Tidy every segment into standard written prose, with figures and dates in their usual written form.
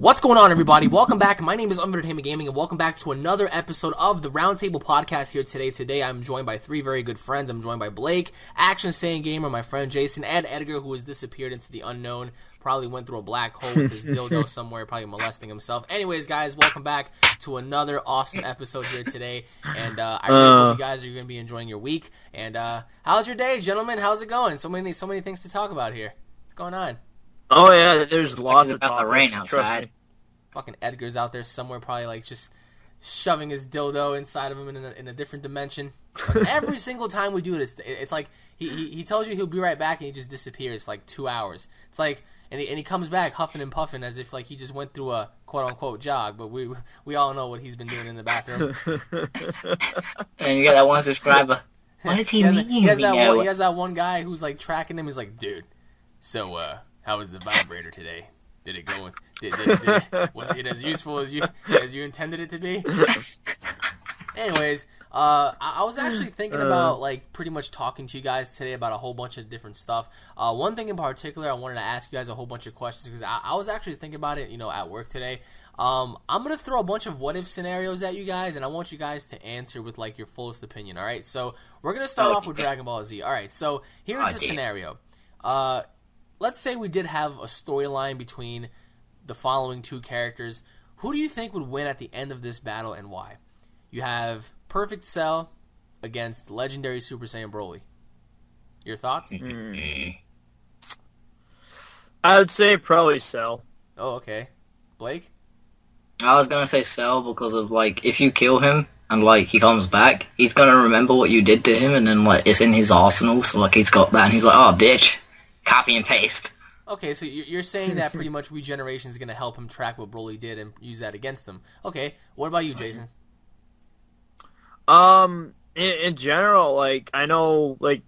What's going on, everybody? Welcome back. My name is UnrealEntGaming, and welcome back to another episode of the Roundtable Podcast here today. Today, I'm joined by three very good friends. I'm joined by Blake, Action Saying Gamer, my friend Jason, and Edgar, who has disappeared into the unknown. Probably went through a black hole with his dildo somewhere, probably molesting himself. Anyways, guys, welcome back to another awesome episode here today. And I really hope you guys are going to be enjoying your week. And how's your day, gentlemen? How's it going? So many things to talk about here. What's going on? Oh yeah, there's lots of about the rain outside. Fucking Edgar's out there somewhere, probably like just shoving his dildo inside of him in a different dimension. Like, every single time we do it, it's like he tells you he'll be right back and he just disappears for like 2 hours. It's like and he comes back huffing and puffing as if like he just went through a quote unquote jog. But we all know what he's been doing in the bathroom. And you got that one subscriber. What did he mean? He has that one guy who's like tracking him. He's like, dude, so how was the vibrator today? Did it go? Was it as useful as you intended it to be? Anyways, I was actually thinking about like pretty much talking to you guys today about a whole bunch of different stuff. One thing in particular, I wanted to ask you guys a whole bunch of questions because I was actually thinking about it, at work today. I'm gonna throw a bunch of what if scenarios at you guys, and I want you guys to answer with like your fullest opinion. All right, so we're gonna start off with Dragon Ball Z. All right, so here's the scenario. Let's say we did have a storyline between the following two characters. Who do you think would win at the end of this battle and why? You have Perfect Cell against legendary Super Saiyan Broly. Your thoughts? I would say probably Cell. Oh, okay. Blake? I was gonna say Cell because of like if you kill him and like he comes back, he's gonna remember what you did to him, and then like it's in his arsenal, so like he's got that, and he's like, oh bitch. Copy and paste. Okay, so you're saying that pretty much regeneration is going to help him track what Broly did and use that against him. Okay, what about you, Jason? In general, like, I know, like,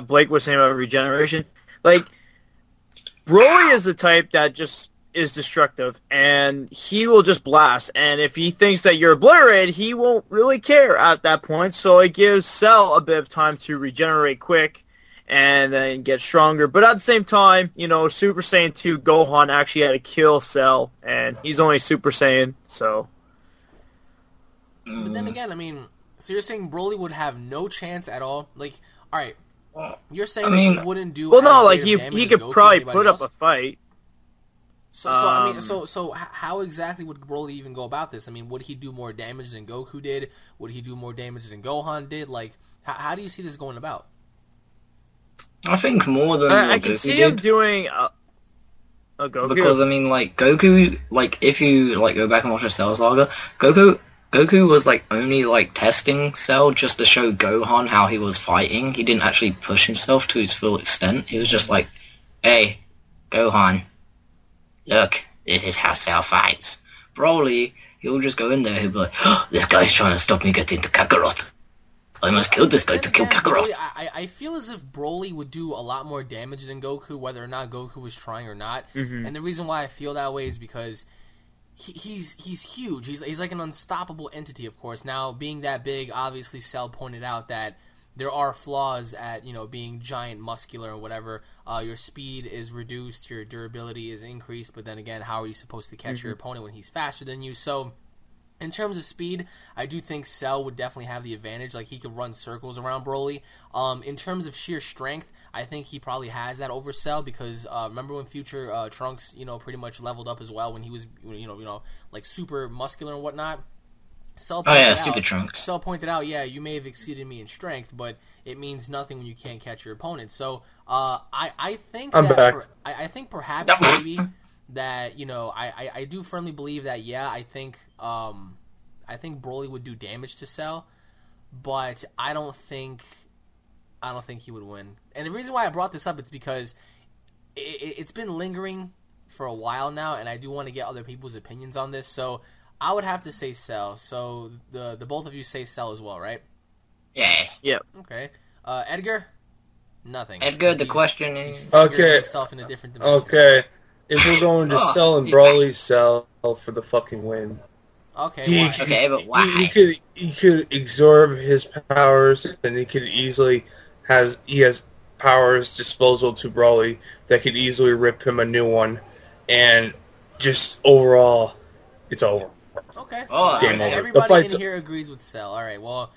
Blake was saying about regeneration. Like, Broly is the type that just is destructive, and he will just blast. And if he thinks that you're obliterated, he won't really care at that point. So it gives Cell a bit of time to regenerate quick and then get stronger. But at the same time, Super Saiyan 2 Gohan actually had to kill Cell, and he's only Super Saiyan, so... But then again, I mean, so you're saying Broly would have no chance at all? Like, alright, you're saying that he wouldn't do... Well, no, like, he could probably put up a fight. So how exactly would Broly even go about this? I mean, would he do more damage than Goku did? Would he do more damage than Gohan did? Like, how do you see this going about? I think more than I can see him doing a Goku. Because, I mean, like, Goku, like, if you, like, go back and watch the Cell Saga, Goku was, like, only, like, testing Cell just to show Gohan how he was fighting. He didn't actually push himself to his full extent. He was just like, hey, Gohan, look, this is how Cell fights. Broly, he'll just go in there, he'll be like, oh, this guy's trying to stop me getting to Kakarot. I must kill this guy to kill Kakarot. I feel as if Broly would do a lot more damage than Goku, whether or not Goku was trying or not. Mm-hmm. And the reason why I feel that way is because he's huge. He's like an unstoppable entity, of course. Now, being that big, obviously Cell pointed out that there are flaws at, being giant, muscular, or whatever. Your speed is reduced, your durability is increased, but then again, how are you supposed to catch your opponent when he's faster than you? So... in terms of speed, I do think Cell would definitely have the advantage. Like, he could run circles around Broly. In terms of sheer strength, I think he probably has that over Cell because remember when future Trunks, pretty much leveled up as well when he was, like super muscular and whatnot. Stupid Trunks. Cell pointed out, yeah, you may have exceeded me in strength, but it means nothing when you can't catch your opponent. So I think I think perhaps maybe. That I do firmly believe that I think Broly would do damage to Cell, but I don't think he would win. And the reason why I brought this up is because it's been lingering for a while now, and I do want to get other people's opinions on this. So I would have to say Cell. So the both of you say Cell as well, right? Yes. Yep. Okay. Edgar, nothing. Edgar, the question is himself in a different dimension. Okay. If we're going to Cell and Broly, Cell for the fucking win. Okay, but why? He could absorb his powers, and he has powers disposal to Broly that could easily rip him a new one, and just overall, it's over. Okay. Oh, So, game over. The everybody fight's- in here agrees with Cell. All right. Well,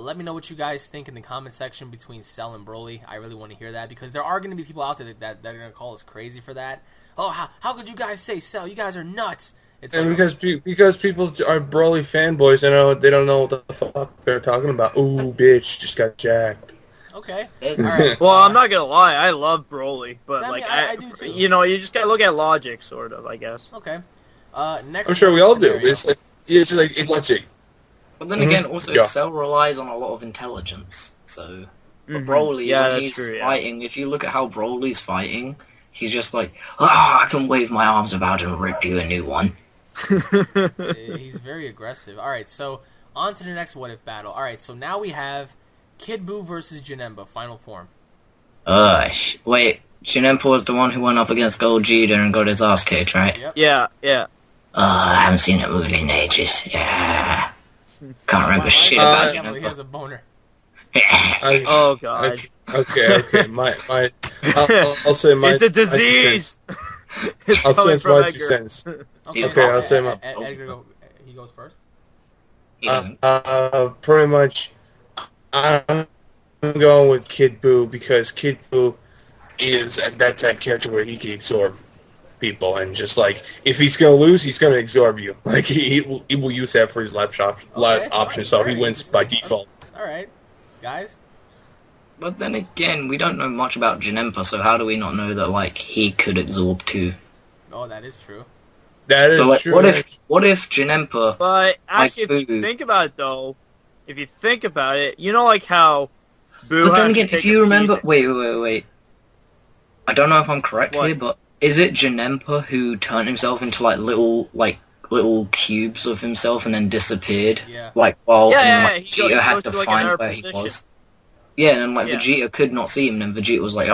let me know what you guys think in the comment section between Cell and Broly. I really want to hear that because there are going to be people out there that are going to call us crazy for that. Oh, how could you guys say Cell? You guys are nuts. It's And like, because people are Broly fanboys, they don't know what the fuck they're talking about. Ooh, bitch, just got jacked. okay. All right. Well, I'm not gonna lie, I love Broly, but I mean, like I do too. you know, you just gotta look at logic, sort of, I guess. Okay. Next. I'm sure we all do. scenario. It's like logic. But then again, also Yeah. Cell relies on a lot of intelligence. So, but Mhm. Broly, Yeah, when that's he's true, yeah. fighting, if you look at how Broly's fighting, he's just like, I can wave my arms about and rip you a new one. He's very aggressive. All right. So on to the next what if battle. All right. So now we have Kid Buu versus Janemba, final form. Wait, Shinempo was the one who went up against Gold Vegeta and got his ass kicked, right? Yep. Yeah, yeah. I haven't seen that movie in ages. Yeah. Can't remember shit I about can't believe he Shinempo. has a boner. Oh god. Okay. I'll say my. It's a my 2 disease. cents. It's I'll coming say from my 2 Edgar. cents. Okay, I'll say my- Edgar, he goes first. He doesn't. Pretty much, I'm going with Kid Buu because Kid Buu is that type of character where he can absorb people and just like if he's gonna lose, he's gonna absorb you. Like he will use that for his last option, alright, so very he wins by interesting. default. All right, guys. But then again, we don't know much about Janempa, so how do we not know that, like, he could absorb too? Oh, that is true. That is So, like, true. what if Janempa... But actually, if you Boo. think about it, though, you know, like how Boo. But then has again, to if take you a remember... piece- Wait. I don't know if I'm correct What? here, but is it Janempa who turned himself into, like, little cubes of himself and then disappeared? Yeah. Like, while Yeah, like, he Vegeta goes had to, to like, find another where he position. was. Yeah, and then, like, Yeah. Vegeta could not see him, and Vegeta was, like,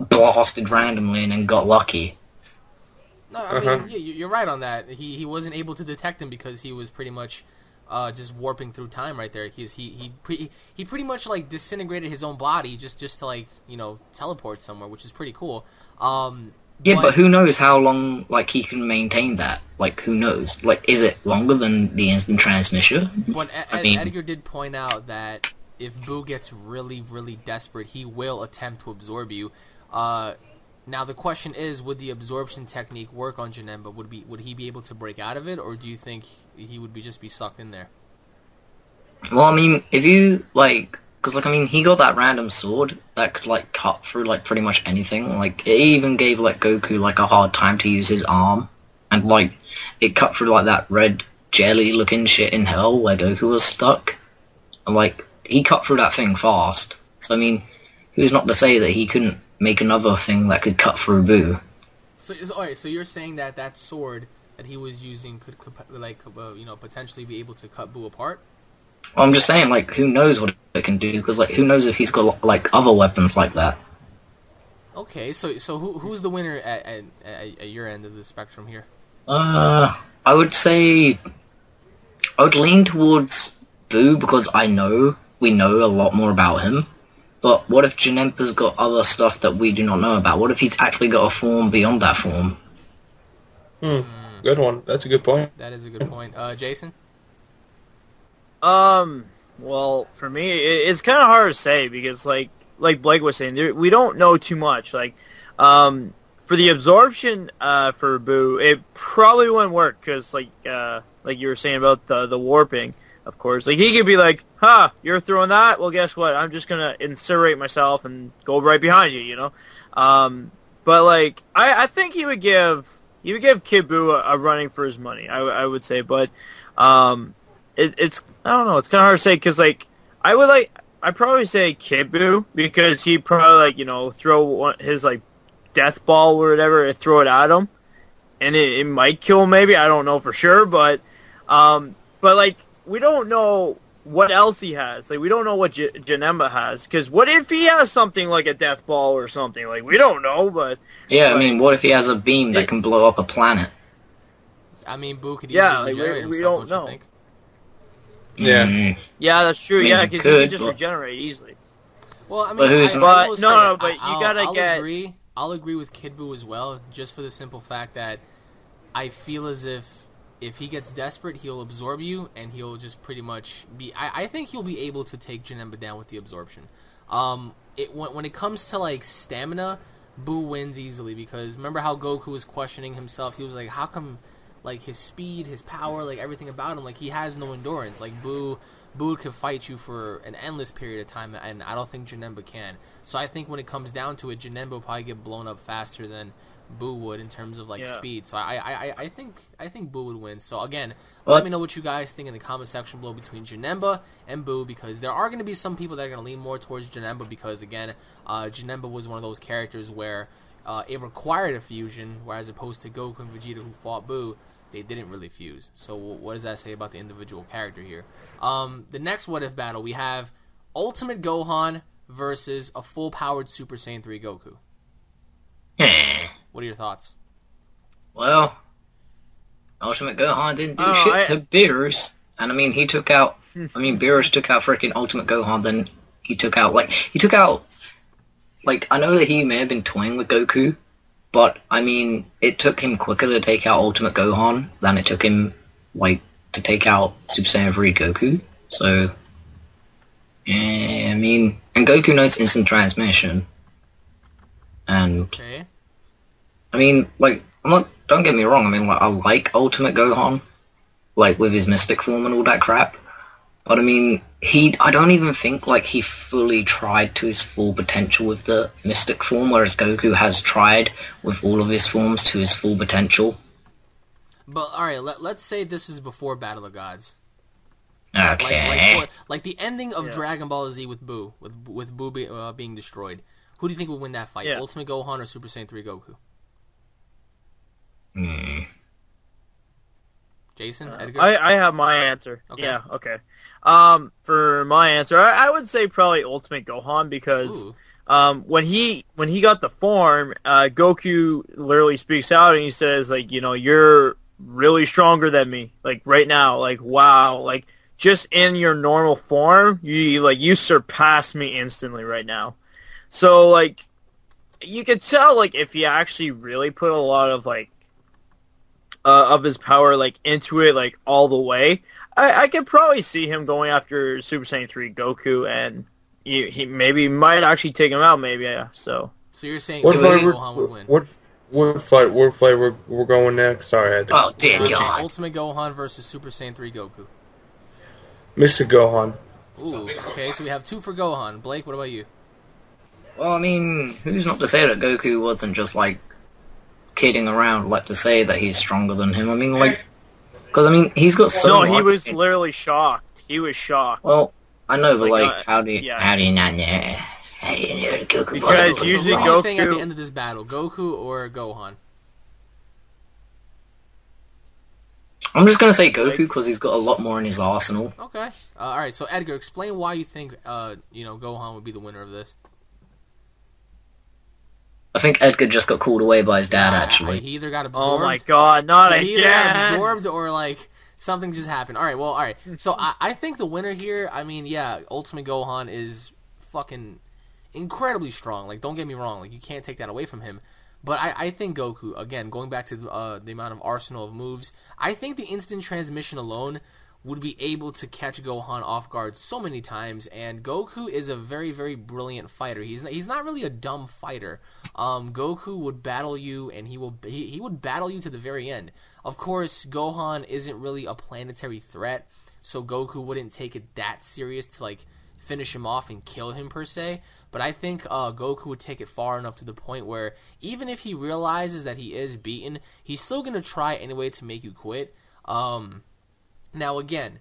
blasted randomly and then got lucky. No, I mean, yeah, you're right on that. He wasn't able to detect him because he was pretty much just warping through time right there. He pretty much like disintegrated his own body just to like teleport somewhere, which is pretty cool. Yeah, but who knows how long, like, he can maintain that? Like, who knows? Like, is it longer than the instant transmission? But I mean- Edgar did point out that if Boo gets really, really desperate, he will attempt to absorb you. Now the question is, would the absorption technique work on Janemba? Would he be able to break out of it, or do you think he would just be sucked in there? Well, I mean, if you, like... Because, like, I mean, he got that random sword that could, like, cut through, like, pretty much anything. Like, it even gave, like, Goku, like, a hard time to use his arm. And, like, it cut through, like, that red jelly-looking shit in hell where Goku was stuck. And, like, he cut through that thing fast. So, I mean, who's not to say that he couldn't make another thing that could cut through Boo? So alright, so you're saying that sword that he was using could potentially be able to cut Boo apart? Well, I'm just saying, like, who knows what it can do? Because, like, who knows if he's got, like, other weapons like that? Okay, so who's the winner at your end of the spectrum here? I would say... I would lean towards Boo because we know a lot more about him. But what if Janempa's got other stuff that we do not know about? What if he's actually got a form beyond that form? Good one. That's a good point. That is a good point. Jason? Well, for me, it's kind of hard to say because, like Blake was saying, we don't know too much. Like, for the absorption, for Boo, it probably wouldn't work because, like you were saying about the warping, of course. Like, he could be like, you're throwing that? Well, guess what? I'm just gonna incinerate myself and go right behind you, you know? But, like, I think he would give Kid Buu a running for his money, I would say, but, it's I don't know. It's kind of hard to say because, like, I'd probably say Kid Buu because he'd probably, like, throw his, like, death ball or whatever and throw it at him, and it might kill him maybe. I don't know for sure, but like, we don't know what else he has. Like, we don't know what Janemba has because what if he has something like a death ball or something? Like, we don't know, but Yeah, I mean, what if he has a beam that can blow up a planet? I mean, Boo could easily Yeah, like, regenerate we himself, don't don't know. you think? Yeah. yeah, that's true. I mean, Yeah, he because he could, can just but- regenerate easily. Well, I mean, But who's- I But- will no, say, no, but you I'll gotta get- Agree. I'll agree with Kid Buu as well, just for the simple fact that I feel as if he gets desperate, he'll absorb you, and he'll just pretty much be... I think he'll be able to take Janemba down with the absorption. When it comes to, like, stamina, Boo wins easily, because remember how Goku was questioning himself? He was like, how come, like, his speed, his power, like, everything about him, like, he has no endurance. Like, Boo could fight you for an endless period of time, and I don't think Janemba can. So I think when it comes down to it, Janemba will probably get blown up faster than Boo would in terms of like speed. So I think Boo would win. So again, let me know what you guys think in the comment section below between Janemba and Boo, because there are going to be some people that are going to lean more towards Janemba, because again, Janemba was one of those characters where it required a fusion, whereas opposed to Goku and Vegeta who fought Boo, they didn't really fuse. So what does that say about the individual character here? The next what if battle, we have Ultimate Gohan versus a full powered Super Saiyan 3 Goku. What are your thoughts? Well, Ultimate Gohan didn't do shit to Beerus. And I mean, he took out... I mean, Beerus took out freaking Ultimate Gohan, then he took out... Like, I know that he may have been toying with Goku, but, I mean, it took him quicker to take out Ultimate Gohan than it took him, like, to take out Super Saiyan 3 Goku. So, yeah, I mean... And Goku knows instant transmission. And... Okay. I mean, like, don't get me wrong, I mean, like, I like Ultimate Gohan, like, with his Mystic form and all that crap, but I mean, I don't even think, like, he fully tried to his full potential with the Mystic form, whereas Goku has tried with all of his forms to his full potential. But, alright, let's say this is before Battle of Gods. Okay. Like the ending of Dragon Ball Z with Boo, with Boo being destroyed. Who do you think would win that fight, Ultimate Gohan or Super Saiyan 3 Goku? Jason, Edgar? I have my answer. Okay. Yeah, okay. For my answer, I would say probably Ultimate Gohan, because when he got the form, Goku literally speaks out and he says, like, you know, you're really stronger than me, like, right now, like, wow, like, just in your normal form, you surpass me instantly right now. So, like, you could tell, like, if he actually really put a lot of, like, of his power, like, into it, like, all the way, I could probably see him going after Super Saiyan 3 Goku, and he maybe might actually take him out, maybe, yeah, so. So you're saying Gohan would win? What fight we're going next? Sorry, I had to... Oh, dear God. Ultimate Gohan versus Super Saiyan 3 Goku. Mr. Gohan. Ooh, okay, so we have 2 for Gohan. Blake, what about you? Well, I mean, who's not to say that Goku wasn't just, like, kidding around, like, to say that he's stronger than him? I mean, like, because, I mean, he's got so much... No, he was literally shocked. He was shocked. Well, I know, but, like, how do you not know? How do you know Goku? Because usually Goku... What are you saying at the Goku... end of this battle, Goku or Gohan? I'm just gonna say Goku, because he's got a lot more in his arsenal. Okay. Alright, so Edgar, explain why you think, Gohan would be the winner of this. I think Edgar just got called away by his dad, actually. He either got absorbed... Oh my god, not again! He either got absorbed or, like, something just happened. Alright. So, I think the winner here, I mean, yeah, Ultimate Gohan is fucking incredibly strong. Like, don't get me wrong. Like, you can't take that away from him. But I think Goku, again, going back to the amount of arsenal of moves, I think the instant transmission alone would be able to catch Gohan off guard so many times, and Goku is a very, very brilliant fighter. He's not really a dumb fighter. Goku would battle you, and he would battle you to the very end. Of course, Gohan isn't really a planetary threat, so Goku wouldn't take it that serious to, like, finish him off and kill him per se. But I think Goku would take it far enough to the point where even if he realizes that he is beaten, he's still going to try anyway to make you quit. Now, again,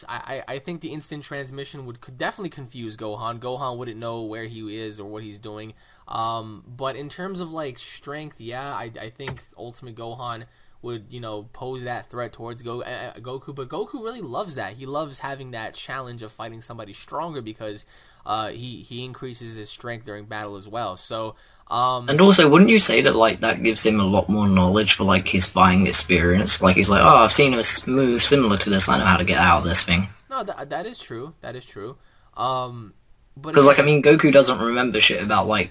I think the instant transmission could definitely confuse Gohan. Gohan wouldn't know where he is or what he's doing. But in terms of, like, strength, yeah, I think Ultimate Gohan would, pose that threat towards Goku. But Goku really loves that. He loves having that challenge of fighting somebody stronger because he increases his strength during battle as well. So, and also, wouldn't you say that, like, that gives him a lot more knowledge for, like, his fighting experience? Like, he's like, oh, I've seen a move similar to this, I know how to get out of this thing. No, that is true. That is true. Because, like, I mean, Goku doesn't remember shit about, like,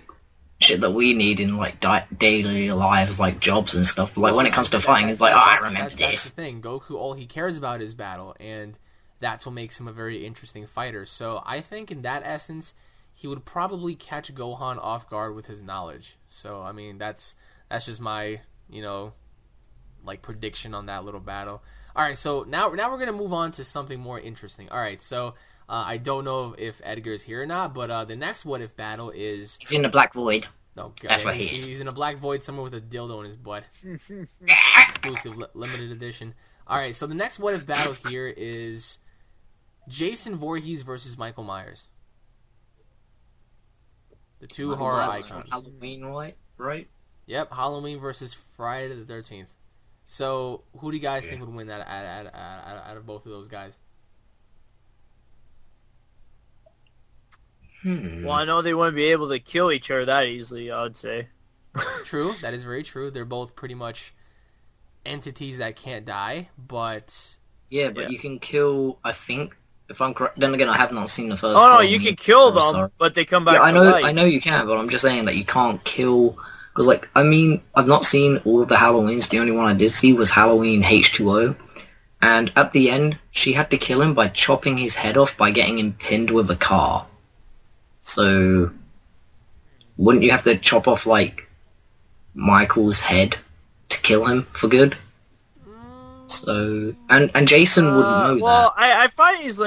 shit that we need in like daily lives, like jobs and stuff. But like when it comes to fighting, it's like, I remember that's this. the thing. Goku, all he cares about is battle, and that's what makes him a very interesting fighter. So I think in that essence, he would probably catch Gohan off guard with his knowledge. So I mean, that's just my like prediction on that little battle. All right, so now we're gonna move on to something more interesting. All right, so I don't know if Edgar is here or not, but the next what if battle is He's in the Black Void. oh, God, That's what he is. He's in a black void somewhere with a dildo in his butt. Exclusive, limited edition. All right, so the next what if battle here is Jason Voorhees versus Michael Myers. The two horror icons. Halloween, right? Yep, Halloween versus Friday the 13th. So, who do you guys think would win that out of both of those guys? Well, I know they wouldn't be able to kill each other that easily, I would say. True, that is very true. They're both pretty much entities that can't die, but... Yeah, but you can kill, I think, if I'm correct. Then again, I have not seen the first Oh, no, Halloween, you can kill them, sorry. but they come back Yeah, to life. I know you can, but I'm just saying that you can't kill... Because, like, I mean, I've not seen all of the Halloweens. The only one I did see was Halloween H2O. And at the end, she had to kill him by chopping his head off by getting him pinned with a car. So, wouldn't you have to chop off, like, Michael's head to kill him for good? So, and Jason wouldn't know well, that. I find he's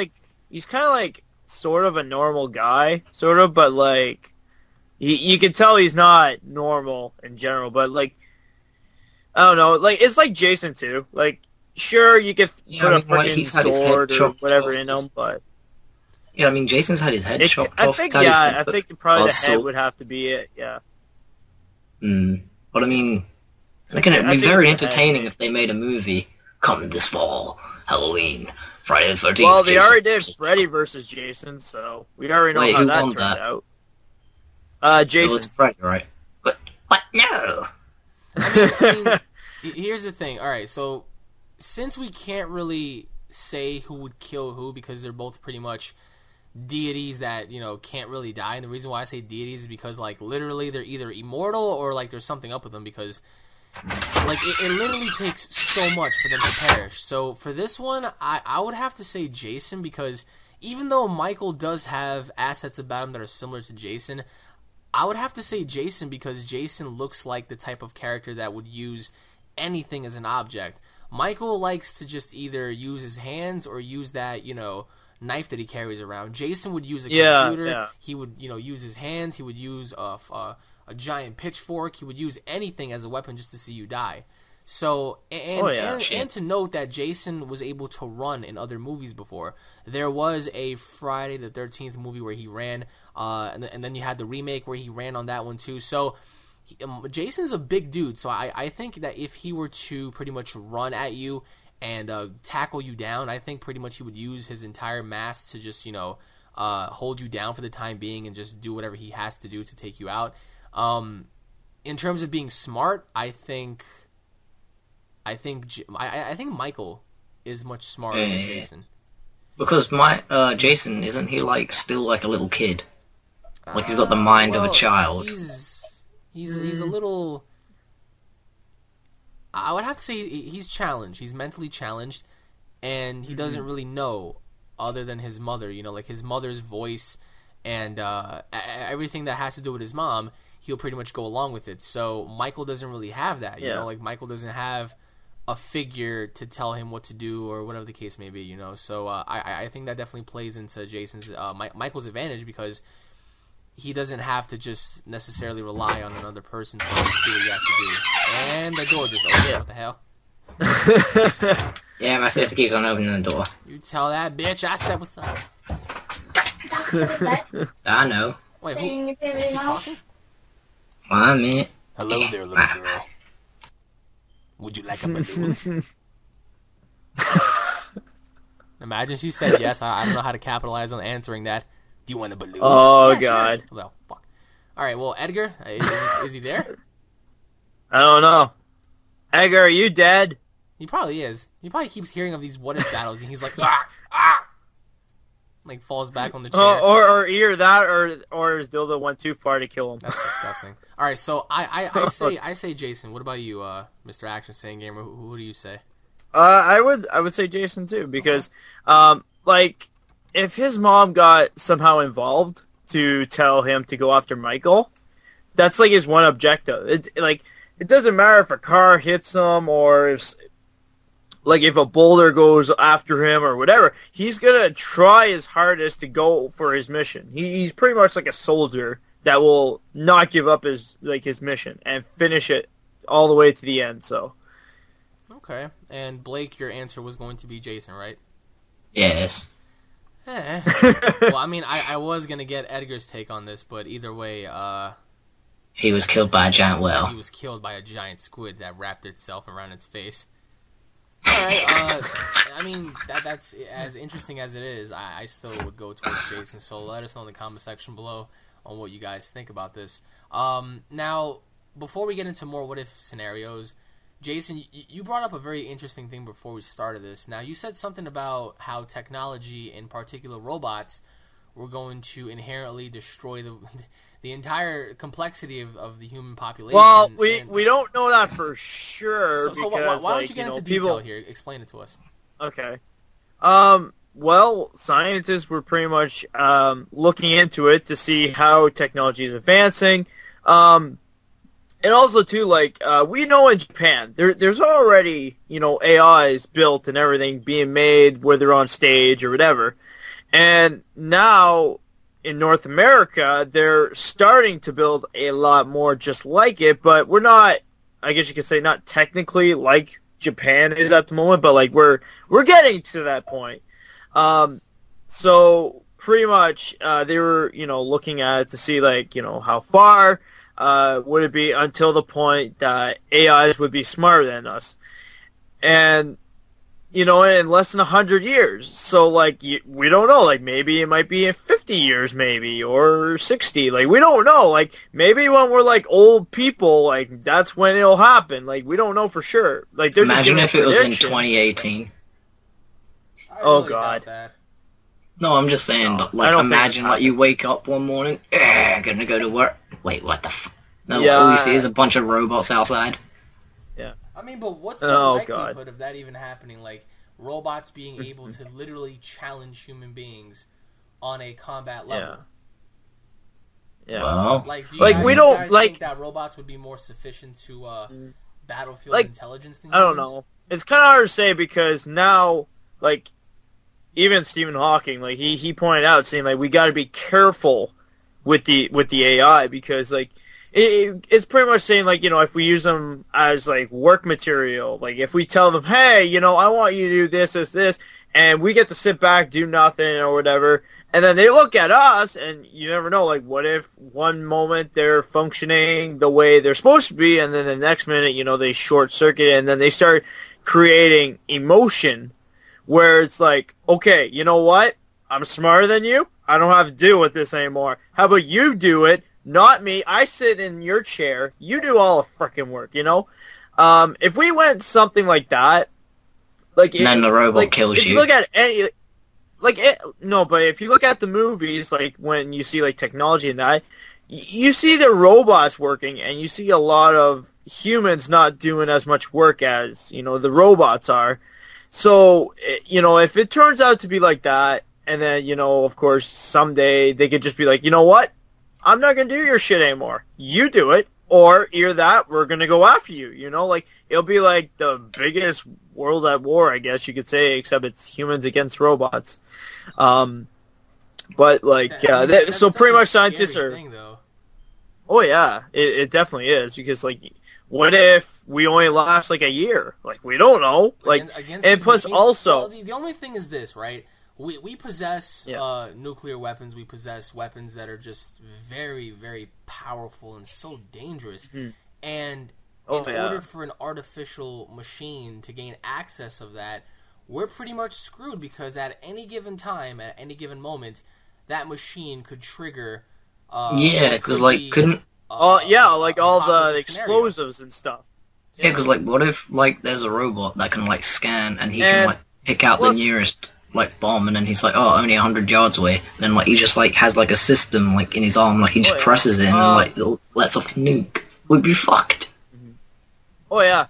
kind of like, sort of a normal guy, sort of, but like, you can tell he's not normal in general, but like, I don't know, like, it's like Jason too. Like, sure, you could put a freaking sword or whatever in him, but... Yeah, I mean, Jason's had his head chopped I off. think, I think probably the head would have to be it, yeah. But I mean, again, it'd be very entertaining if they made a movie. Come this fall, Halloween, Friday the 13th. Well, they already did Freddy versus Jason, so we already know how that turned out. Jason. It was Freddy, right? But no! I mean, here's the thing. All right, so since we can't really say who would kill who because they're both pretty much deities that, can't really die, and the reason why I say deities is because, like, literally they're either immortal or, like, there's something up with them because... Like, it literally takes so much for them to perish. So, for this one, I would have to say Jason, because even though Michael does have assets about him that are similar to Jason, I would have to say Jason because Jason looks like the type of character that would use anything as an object. Michael likes to just either use his hands or use that, knife that he carries around. Jason would use a computer. Yeah. He would, use his hands. He would use a giant pitchfork. He would use anything as a weapon just to see you die. So, and to note that Jason was able to run in other movies before. There was a Friday the 13th movie where he ran, and then you had the remake where he ran on that one too. So, Jason's a big dude, so I think that if he were to pretty much run at you and tackle you down, I think pretty much he would use his entire mass to just, hold you down for the time being and just do whatever he has to do to take you out. In terms of being smart, I think Michael is much smarter than Jason. Because Jason, isn't he still like a little kid? Like he's got the mind of a child. He's a little. I would have to say he's challenged. He's mentally challenged, and he doesn't really know other than his mother. Like his mother's voice and everything that has to do with his mom. He'll pretty much go along with it. So Michael doesn't really have that. You know, like Michael doesn't have a figure to tell him what to do or whatever the case may be. So I think that definitely plays into Jason's Michael's advantage because he doesn't have to just necessarily rely on another person to do what he has to do. And the door just opened. What the hell? Yeah, my sister keeps on opening the door. You tell that bitch I said what's up. I know. Wait, who's talking? 1 minute. Hello there, little girl. Would you like a balloon? Imagine she said yes. I don't know how to capitalize on answering that. Do you want a balloon? Oh, yeah, God. Sure. Well, fuck. All right, well, Edgar, is he there? I don't know. Edgar, are you dead? He probably is. He probably keeps hearing of these what-if battles, and he's like, Like falls back on the chair. Or either that, or his dildo went too far to kill him. That's disgusting. All right, so I say Jason. What about you, Mr. Action Saying Gamer? Who do you say? I would say Jason too, because like if his mom got somehow involved to tell him to go after Michael, that's like his one objective. It doesn't matter if a car hits him or if a boulder goes after him or whatever. He's gonna try his hardest to go for his mission. He's pretty much like a soldier that will not give up his mission and finish it all the way to the end. So. Okay, and Blake, your answer was going to be Jason, right? Yes. Well, I mean, I was gonna get Edgar's take on this, but either way, he was killed by a giant whale. He was killed by a giant squid that wrapped itself around its face. Alright, I mean, that's as interesting as it is, I still would go towards Jason, so let us know in the comment section below on what you guys think about this. Now, before we get into more what-if scenarios, Jason, you brought up a very interesting thing before we started this. Now, you said something about how technology, in particular robots, were going to inherently destroy the entire complexity of the human population. Well, we don't know that for sure. So why don't you get into detail here? Explain it to us. Okay. Well, scientists were pretty much looking into it to see how technology is advancing. And also, too, we know in Japan, there's already, AIs built and everything being made, whether on stage or whatever. And now, in North America, they're starting to build a lot more just like it, but we're not, I guess you could say, not technically like Japan is at the moment, but, we're getting to that point. So, pretty much, they were, looking at it to see, how far would it be until the point that AIs would be smarter than us. And, in less than 100 years. So, we don't know. Maybe it might be in 50 years, maybe, or 60. We don't know. Maybe when we're, old people, that's when it'll happen. We don't know for sure. Imagine if it was in 2018. Oh, God. No, I'm just saying, imagine, you wake up one morning, gonna go to work. Wait, what the f... No, yeah. All you see is a bunch of robots outside. Yeah. I mean, but what's the likelihood of that even happening? Robots being able to literally challenge human beings on a combat level. Yeah. Well, do you guys think that robots would be more sufficient to battlefield intelligence than humans? I don't know. It's kind of hard to say because now, even Stephen Hawking, he pointed out, saying, we got to be careful with the AI because, it's pretty much saying, if we use them as, work material, if we tell them, hey, I want you to do this, and we get to sit back, do nothing, or whatever, and then they look at us, and you never know, what if one moment they're functioning the way they're supposed to be, and then the next minute, they short-circuit, and then they start creating emotion, where it's okay, you know what? I'm smarter than you. I don't have to deal with this anymore. How about you do it? Not me. I sit in your chair. You do all the frickin' work, If we went something like that, and then the robot kills you. If you look at any, no, but if you look at the movies, when you see technology and that, you see the robots working, and you see a lot of humans not doing as much work as the robots are. So if it turns out to be like that, and then of course someday they could just be you know what? I'm not going to do your shit anymore. You do it, or either that, we're going to go after you, it'll be the biggest world at war, I guess you could say, except it's humans against robots. But, so pretty much scientists are... Thing, though. Oh, yeah, it definitely is, because, what if we only last, a year? We don't know. And plus machines, also... Well, the only thing is this, right? We possess nuclear weapons. We possess weapons that are just very, very powerful and so dangerous. Mm-hmm. And in order for an artificial machine to gain access of that, we're pretty much screwed because at any given time, at any given moment, that machine could trigger... because, couldn't... all the explosives and stuff. Yeah, because, what if, there's a robot that can, scan and he can, pick out the nearest like bomb, and then he's like, oh, only 100 yards away. And then like he just like has like a system like in his arm, like he just presses it and like lets off a nuke. We'd be fucked. Oh yeah,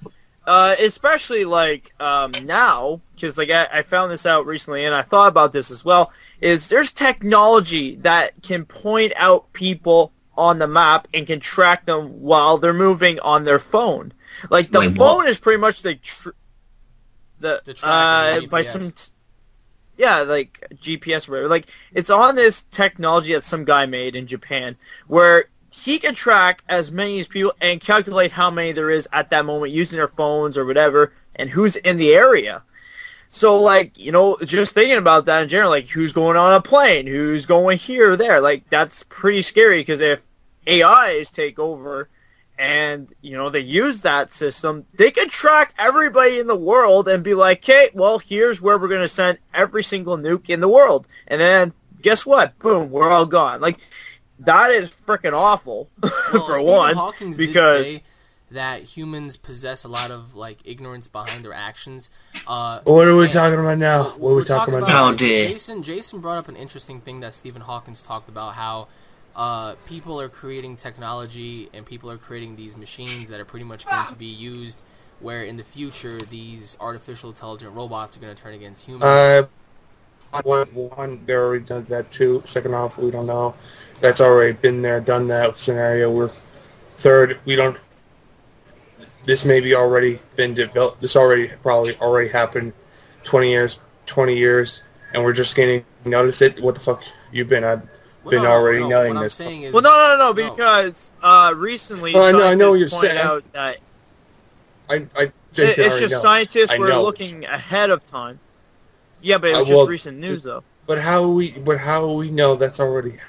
especially like now, because like I found this out recently, and I thought about this as well. Is there's technology that can point out people on the map and can track them while they're moving on their phone. Like the phone is pretty much the by some like GPS or whatever. Like it's on this technology that some guy made in Japan where he can track as many as people and calculate how many there is at that moment using their phones or whatever and who's in the area. So, like, you know, just thinking about that in general, like, who's going on a plane, who's going here or there, like, that's pretty scary because if AIs take over and, you know, they use that system, they could track everybody in the world and be like, okay, well, here's where we're going to send every single nuke in the world. And then, guess what? Boom, we're all gone. Like, that is freaking awful, well, for Stephen one, Hawking's because... did say that humans possess a lot of like ignorance behind their actions. What are we talking about now? What are we talking about now? Oh, dear. Jason brought up an interesting thing that Stephen Hawking's talked about, how people are creating technology and people are creating these machines that are pretty much going to be used where in the future these artificial intelligent robots are going to turn against humans. One, they already done that too. Second off, we don't know. That's already been there, done that scenario. Third, we don't. This may be already been developed. This probably already happened 20 years, and we're just getting to notice it. What the fuck you been? I've been already knowing this. Well, no, because recently I know what you're pointed saying. out that Jason, it's just scientists were looking ahead of time. Yeah, but it was just recent news, though. But how we know that's already?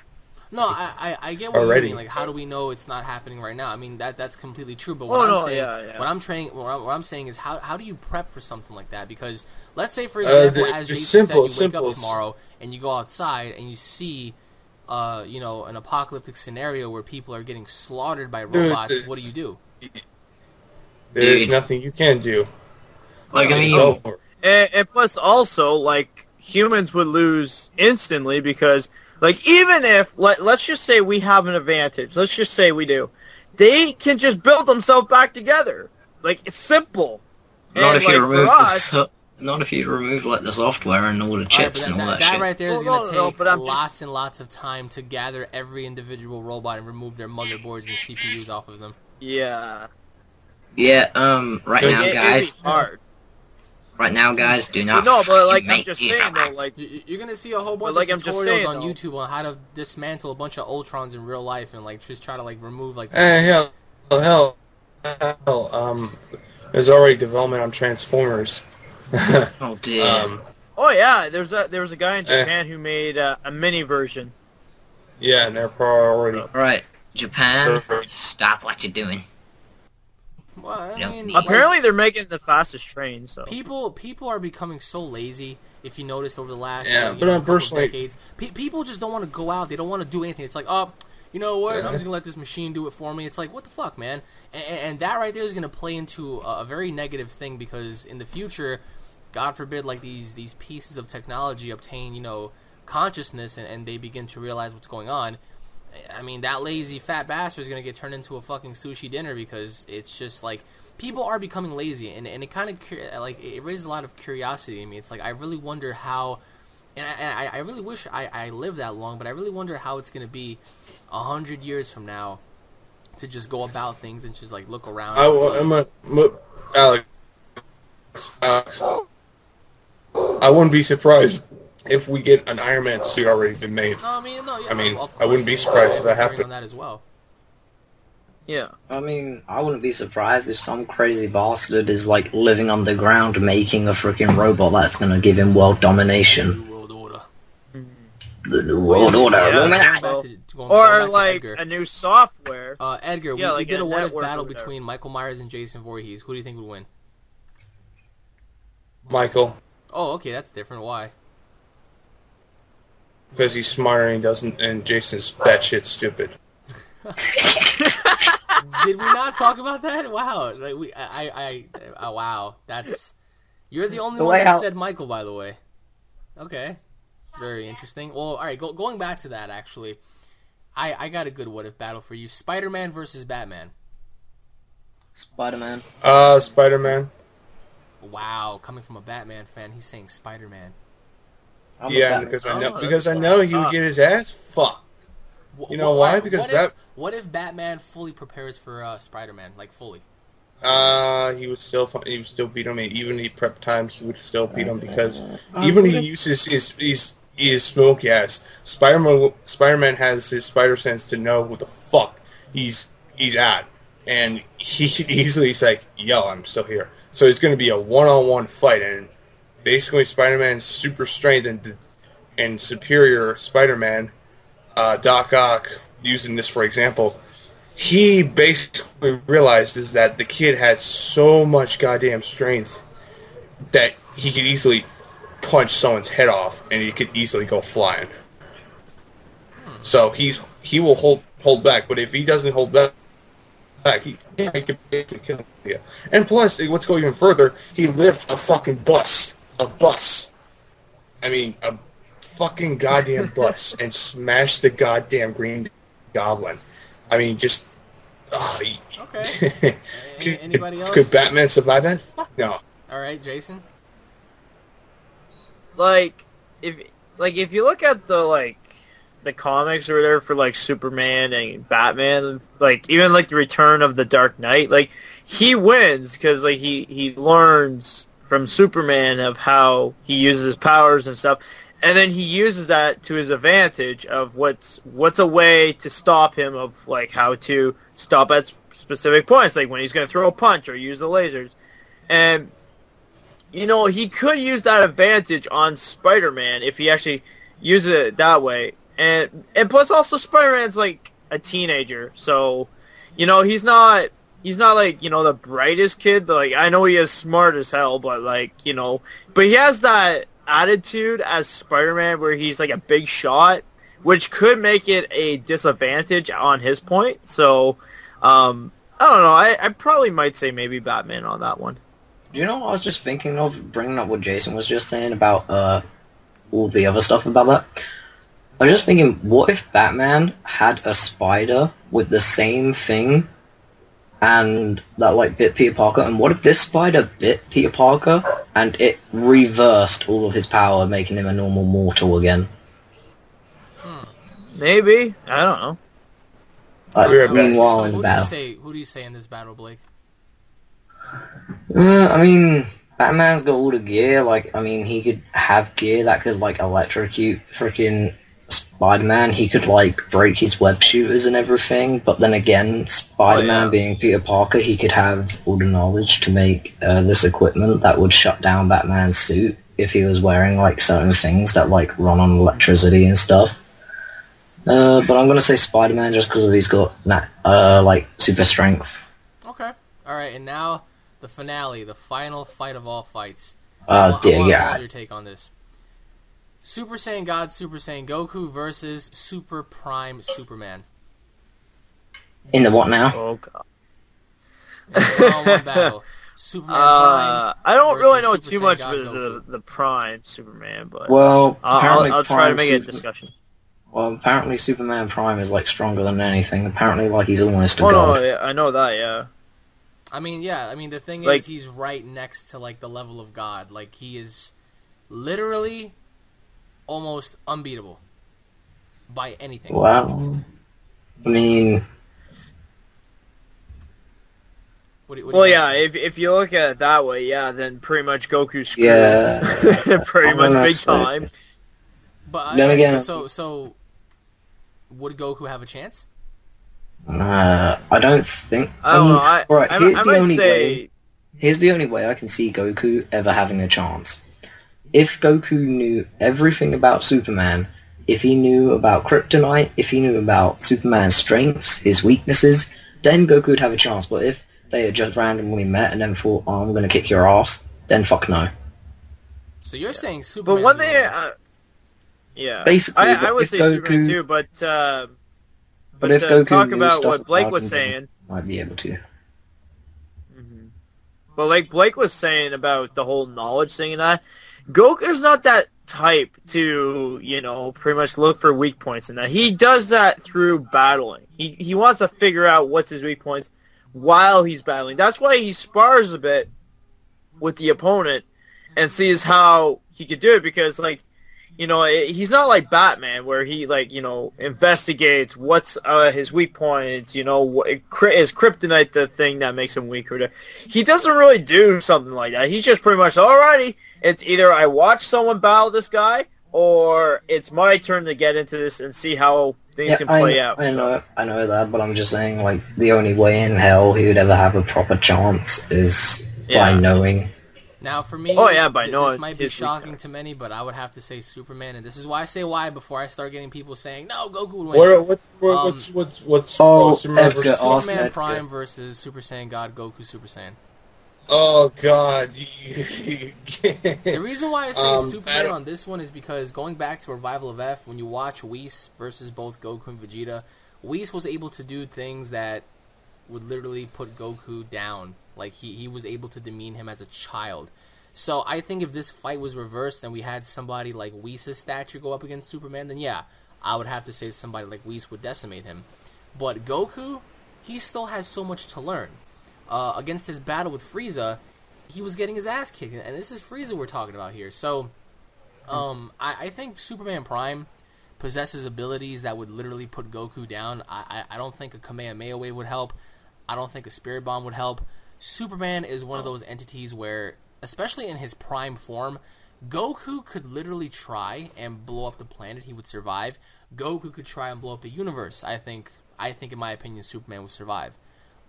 No, I get what you mean. Like, how do we know it's not happening right now? I mean, that's completely true. But what I'm saying is, how do you prep for something like that? Because let's say, for example, as Jason said, you wake up tomorrow and you go outside and you see, you know, an apocalyptic scenario where people are getting slaughtered by robots. What do? There's nothing you can do. Like, I mean, and plus, also, like, humans would lose instantly because. Like, even if, let's just say we have an advantage. Let's just say we do. They can just build themselves back together. Like, it's simple. Not if you remove, like, the software and all the chips and all that shit. That right there is going to take lots and lots of time to gather every individual robot and remove their motherboards and CPUs off of them. Yeah. Yeah, right now, guys. It's hard. Right now, guys, do not. No, but like I'm just saying though, like you're gonna see a whole bunch of tutorials on YouTube on how to dismantle a bunch of Ultrons in real life and like just try to like remove like. Hell, there's already development on Transformers. Oh dear. Oh yeah, there was a guy in Japan who made a mini version. Yeah, and they're probably already. Right, Japan, stop what you're doing. Well, I mean, apparently they're making the fastest train. So people are becoming so lazy. If you noticed over the last couple of decades, people just don't want to go out. They don't want to do anything. It's like, oh, you know what? I'm just gonna let this machine do it for me. It's like, what the fuck, man? And that right there is gonna play into a very negative thing because in the future, God forbid, like these pieces of technology obtain, you know, consciousness and they begin to realize what's going on. I mean, that lazy fat bastard is going to get turned into a fucking sushi dinner because it's just like people are becoming lazy and it kind of like it raises a lot of curiosity in me. It's like I really wonder how, and I really wish I lived that long, but I really wonder how it's going to be 100 years from now to just go about things and just like look around. Alex, I wouldn't be surprised if we get an Iron Man suit already been made. No, I mean, I wouldn't be surprised if that happened. On that as well. Yeah. I mean, I wouldn't be surprised if some crazy bastard is like living underground making a freaking robot that's gonna give him world domination. New World Order. The New World Order. Yeah. Or like a new software. Edgar, yeah, we did a what if battle between Michael Myers and Jason Voorhees. Who do you think would win? Michael. Oh, okay, that's different. Why? Because he's smarter and he doesn't, and Jason's batshit stupid. Did we not talk about that? Wow, like wow, that's you're the only one that said Michael, by the way. Okay. Very interesting. Well, all right. Going back to that, actually, I got a good what if battle for you. Spider-Man versus Batman. Spider-Man. Spider-Man. Wow, coming from a Batman fan, he's saying Spider-Man. Yeah, because I know he would get his ass fucked. You know why? Because what if Batman fully prepares for Spider-Man, like fully? He would still beat him. Even in prep time, he would still beat him because even he uses his smoke gas. Spider-Man has his spider sense to know who the fuck he's at, and he could easily say, "Yo, I'm still here." So it's going to be a one-on-one fight, and basically Spider-Man's super strength and superior Spider-Man, Doc Ock, using this for example, he basically realizes that the kid had so much goddamn strength that he could easily punch someone's head off, and he could easily go flying. So he will hold back, but if he doesn't hold back, he could basically kill him. And plus, let's go even further, he lifted a fucking bus. A bus. I mean, a fucking goddamn bus, and smashed the goddamn Green Goblin. I mean, just... Okay. Anybody else? Could Batman survive that? Fuck no. Alright, Jason? If you look at the comics or whatever for Superman and Batman, even the Return of the Dark Knight, he wins because he learns from Superman of how he uses his powers and stuff, and then he uses that to his advantage of what's a way to stop him of how to stop at specific points, when he's going to throw a punch or use the lasers, and he could use that advantage on Spider-Man if he actually uses it that way. And plus also Spider-Man's a teenager, so he's not the brightest kid. I know he is smart as hell, but but he has that attitude as Spider-Man where he's a big shot, which could make it a disadvantage on his point. So I don't know. I probably might say maybe Batman on that one. You know, I was just thinking of bringing up what Jason was just saying about all the other stuff about that. I was just thinking, what if Batman had a spider with the same thing and that bit Peter Parker, and what if this spider bit Peter Parker and it reversed all of his power, making him a normal mortal again? Maybe. I don't know. Meanwhile, in battle. Who do you say in this battle, Blake? I mean, Batman's got all the gear. He could have gear that could electrocute freaking Spider-Man. He could break his web shooters and everything. But then again, Spider-Man being Peter Parker, he could have all the knowledge to make this equipment that would shut down Batman's suit if he was wearing certain things that run on electricity and stuff. But I'm gonna say Spider-Man just because he's got super strength. Okay. All right, and now the finale, the final fight of all fights. Oh dear God! I want your take on this. Super Saiyan God, Super Saiyan Goku versus Super Prime Superman. In the what now? Oh God! In the one-on-one battle. Superman Prime. I don't really know Super too Saiyan much God about the Prime Superman, but I'll try to make it a discussion. Well, apparently Superman Prime is stronger than anything. Apparently, he's almost a god. No, yeah, I know that. Yeah. I mean, the thing is, he's right next to the level of God. He is literally almost unbeatable by anything. Well, I mean, if you look at it that way, then pretty much Goku's screwed. Yeah, pretty much big time. But then again, so would Goku have a chance? I don't think. I don't know. Here's the only way I can see Goku ever having a chance. If Goku knew everything about Superman, if he knew about Kryptonite, if he knew about Superman's strengths, his weaknesses, then Goku would have a chance. But if they had just randomly met and then thought, "Oh, I'm going to kick your ass," then fuck no. So you're saying Superman? But one thing, basically, I would say Goku, Superman too, but if Goku talk knew about stuff what Blake about was him, saying. Might be able to. Mm-hmm. But Blake was saying about the whole knowledge thing and that, Goku's not that type to, pretty much look for weak points in that. He does that through battling. He wants to figure out what's his weak points while he's battling. That's why he spars a bit with the opponent and sees how he could do it, because, he's not like Batman where he, investigates what's his weak points, is kryptonite the thing that makes him weaker. He doesn't really do something like that. He's just pretty much, alrighty, it's either I watch someone battle this guy, or it's my turn to get into this and see how things can play out. I know that, but I'm just saying, the only way in hell he would ever have a proper chance is by knowing. Now, for me, this might be shocking to many, but I would have to say Superman, and this is why I say why before I start getting people saying, no, Goku would win. What's Superman Prime versus Super Saiyan God, Goku Super Saiyan. Oh, God. The reason why I say Superman on this one is because going back to Revival of F, when you watch Whis versus both Goku and Vegeta, Whis was able to do things that would literally put Goku down. He was able to demean him as a child. So I think if this fight was reversed and we had somebody like Whis' stature go up against Superman, then yeah, I would have to say somebody like Whis would decimate him. But Goku, he still has so much to learn. Against his battle with Frieza, he was getting his ass kicked, and this is Frieza we're talking about here. So, I think Superman Prime possesses abilities that would literally put Goku down. I don't think a Kamehameha Wave would help. I don't think a Spirit Bomb would help. Superman is one of those entities where, especially in his prime form, Goku could literally try and blow up the planet. He would survive. Goku could try and blow up the universe. I think in my opinion, Superman would survive.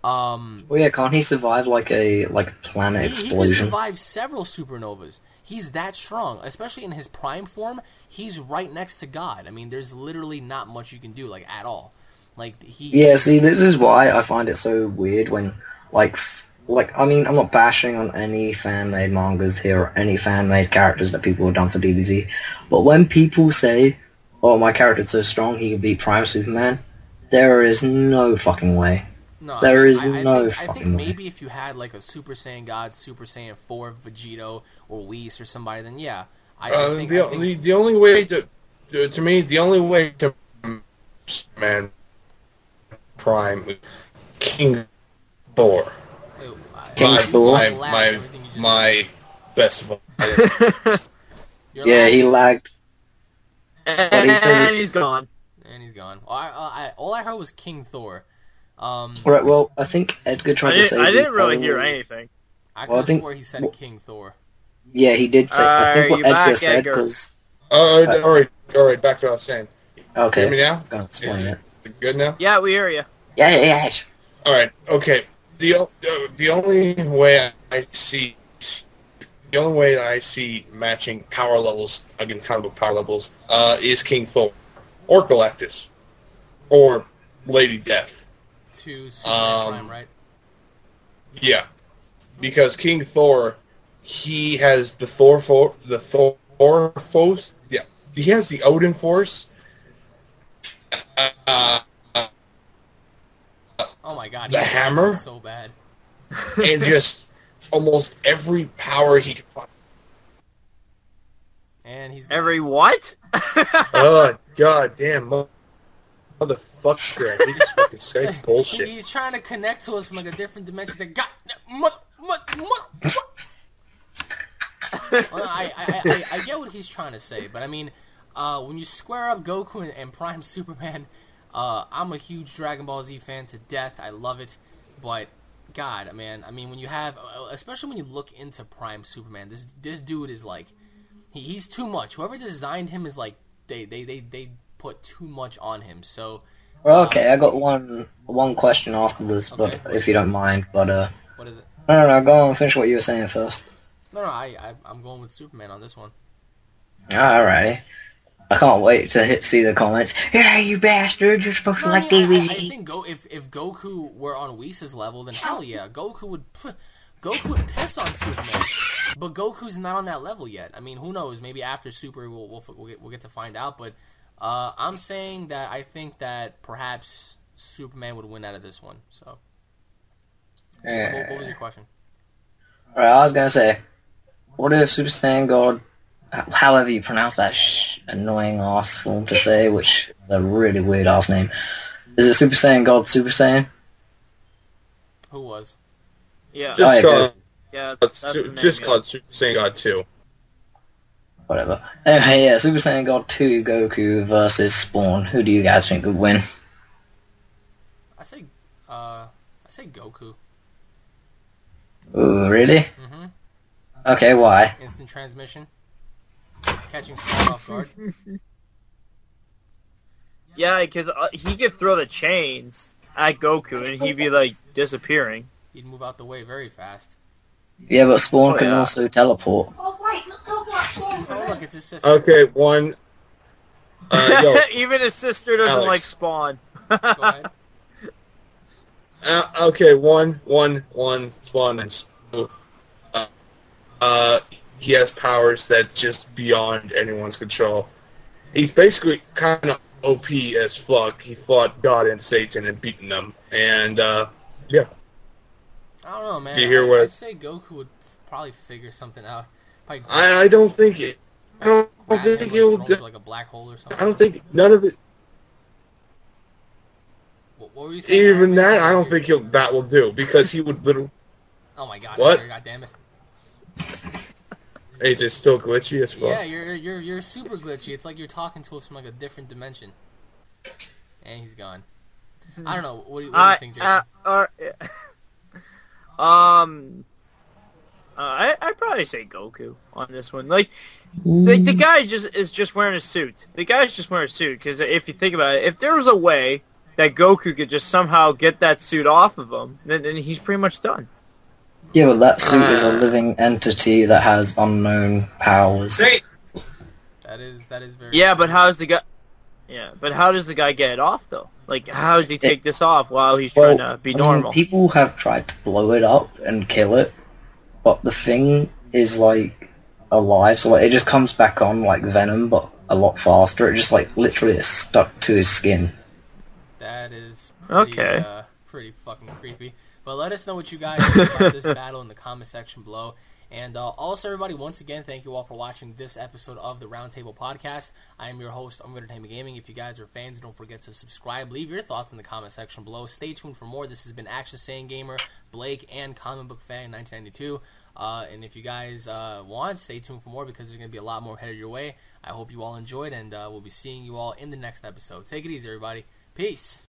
Can't he survive a planet explosion? He can survive several supernovas. He's that strong, especially in his prime form. He's right next to God. I mean, there's literally not much you can do, at all. See, this is why I find it so weird when, I'm not bashing on any fan-made mangas here or any fan-made characters that people have done for DBZ, but when people say, oh, my character's so strong he can beat Prime Superman, there is no fucking way. No, there is no fucking way. I think maybe if you had a Super Saiyan God, Super Saiyan 4 Vegito or Whis or somebody, then yeah. The only way to me, the only way to man Prime King Thor. King Thor. My best of all. Yeah, he lagged. And he's gone. And he's gone. All I heard was King Thor. Right, well, I think Edgar tried to say... I didn't really hear anything. I could have swore he said King Thor. Yeah, he did say... I think what Edgar said, because... Alright, back to what I was saying. Okay. Hear me now? Yeah. Good now? Yeah, we hear you. Yeah. Alright, okay. The only way I see... The only way that I see matching power levels against comic book power levels is King Thor. Or Galactus. Or Lady Death. To Superman Prime, right? Yeah, because King Thor, he has the Thor Force. Yeah, he has the Odin Force. Oh my God, the hammer, so bad, and just almost every power he can find. And he's every what? Oh God damn! Motherfucker, he just fucking said bullshit. He's trying to connect to us from a different dimension. He's like, God, I get what he's trying to say, but I mean, when you square up Goku and Prime Superman, I'm a huge Dragon Ball Z fan to death. I love it, but God, man, I mean, when you have, especially when you look into Prime Superman, this dude is he's too much. Whoever designed him is they put too much on him. So okay, I got one question after this, but if you don't mind, but what is it? No, go on, finish what you were saying first. No, I'm going with Superman on this one. Alright. I can't wait to see the comments. Yeah, you bastard, you're supposed to like DBZ. I think if Goku were on Whis' level, then hell yeah, Goku would piss on Superman. But Goku's not on that level yet. I mean, who knows? Maybe after Super, we'll get to find out. But I'm saying that I think that perhaps Superman would win out of this one. So what was your question? Alright, I was gonna say, what if Super Saiyan God however you pronounce that annoying ass form to say, which is a really weird ass name. Is it Super Saiyan God Super Saiyan? Who was? Yeah. Just call That's the name, just call it Super Saiyan God 2. Whatever. Anyway, yeah, Super Saiyan God 2 Goku versus Spawn. Who do you guys think would win? I say Goku. Ooh, really? Mm-hmm. Okay, why? Instant transmission. Catching Spawn off guard. Yeah, because he could throw the chains at Goku and he'd be like disappearing. He'd move out the way very fast. Yeah, but Spawn can yeah. also teleport. Oh, look, it's his sister. Okay, one. Yo, Even his sister doesn't Alex. like Spawn. Go ahead. okay, one. Spawn is. He has powers that just beyond anyone's control. He's basically kind of OP as fuck. He fought God and Satan and beaten them, and yeah. I don't know, man. Do you hear what? I'd say Goku would probably figure something out. Probably I don't think it. I don't grab think him, he'll. throw him to, like a black hole or something. I don't think none of it. What were you saying? Even Iron Man? that, I don't think that will do because he would literally. Oh my god! What? God damn it! It's just still glitchy as fuck. Yeah, you're super glitchy. It's like you're talking to us from like a different dimension. And he's gone. I don't know. What do you think, Jason? I'd probably say Goku on this one. Like the guy is just wearing a suit. The guy's just wearing a suit because if you think about it, if there was a way that Goku could just somehow get that suit off of him, then he's pretty much done. Yeah, but that suit is a living entity that has unknown powers. That is very. Yeah, but how's the guy? Yeah, but how does the guy get it off though? Like, how does he take this off while he's trying to be normal? People have tried to blow it up and kill it, but the thing is like alive, so like it just comes back on like Venom, but a lot faster. It just like literally is stuck to his skin. That is pretty, Okay. Pretty fucking creepy. But let us know what you guys think about this battle in the comment section below. And also, everybody, once again, thank you all for watching this episode of the Roundtable Podcast. I am your host, UnrealEntGaming. If you guys are fans, don't forget to subscribe. Leave your thoughts in the comment section below. Stay tuned for more. This has been Action Saiyan Gamer, Blake, and Comic Book Fan 1992. And if you guys want, stay tuned for more because there's going to be a lot more headed your way. I hope you all enjoyed, and we'll be seeing you all in the next episode. Take it easy, everybody. Peace.